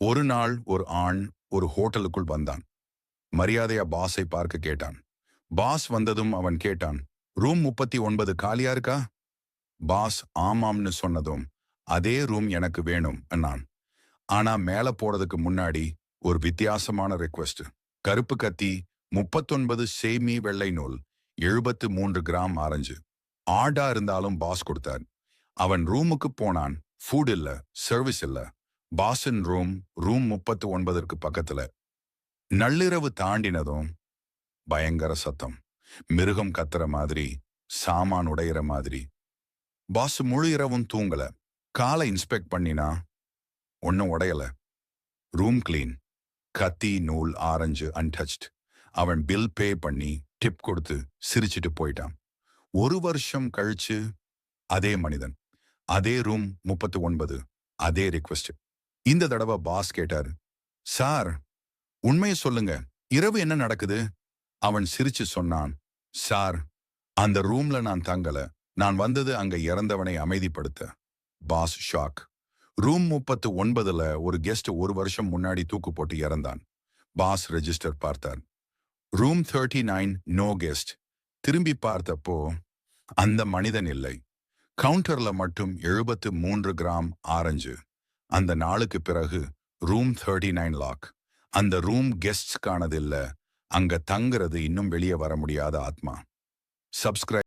ஒரு நாள் ஒரு ஆண் ஒரு ஹோட்டலுக்குள் வந்தான். மரியாதையா பாஸை பார்க்க கேட்டான். பாஸ் வந்ததும் அவன் கேட்டான், ரூம் 39 காலியா இருக்கா? பாஸ் ஆமாம்னு சொன்னதும், அதே ரூம் எனக்கு வேணும் என்னான். ஆனா மேல போறதுக்கு முன்னாடி ஒரு வித்தியாசமான ரெக்வெஸ்ட். கருப்பு கத்தி, 39 சேமி வெள்ளை நூல், 73 கிராம் ஆரஞ்சு. ஆடா இருந்தாலும் பாஸ் கொடுத்தார். அவன் ரூமுக்கு போனான். ஃபுட் இல்ல, சர்வீஸ் இல்ல. பாஸின் ரூம் 39ற்கு பக்கத்துல. நள்ளிரவு தாண்டினதும் பயங்கர சத்தம். மிருகம் கத்துற மாதிரி, சாமான் உடையிற மாதிரி. பாஸ் முழு இரவும் தூங்கல. காலை இன்ஸ்பெக்ட் பண்ணினா ஒன்னும் உடையல. Room clean. கத்தி நூல் ஆரஞ்சு அன்டச்ட். அவன் பில் பே பண்ணி டிப் கொடுத்து சிரிச்சிட்டு போயிட்டான். ஒரு வருஷம் கழிச்சு அதே மனிதன், அதே ரூம் 39, அதே ரிக்வெஸ்ட். இந்த தடவை பாஸ் கேட்டார், சார் உண்மையை சொல்லுங்க, இரவு என்ன நடக்குது? அவன் சிரிச்சு சொன்னான், சார் அந்த ரூம்ல நான் தங்கல. நான் வந்தது அங்க இறந்தவனை அமைதிப்படுத்த. Boss shock. ரூம் 39ல ஒரு கெஸ்ட் ஒரு வருஷம் முன்னாடி தூக்கு போட்டு இறந்தான். பாஸ் ரெஜிஸ்டர் பார்த்தார். Room 39 no guest. திரும்பி பார்த்தப்போ அந்த மனிதன் இல்லை. கவுண்டர்ல மட்டும் 73 கிராம் ஆரஞ்சு. அந்த நாளுக்கு பிறகு ரூம் 39 லாக். அந்த ரூம் கெஸ்ட்ஸ்கானது இல்ல, அங்க தங்குறது இன்னும் வெளியே வர முடியாத ஆத்மா. சப்ஸ்கிரைப்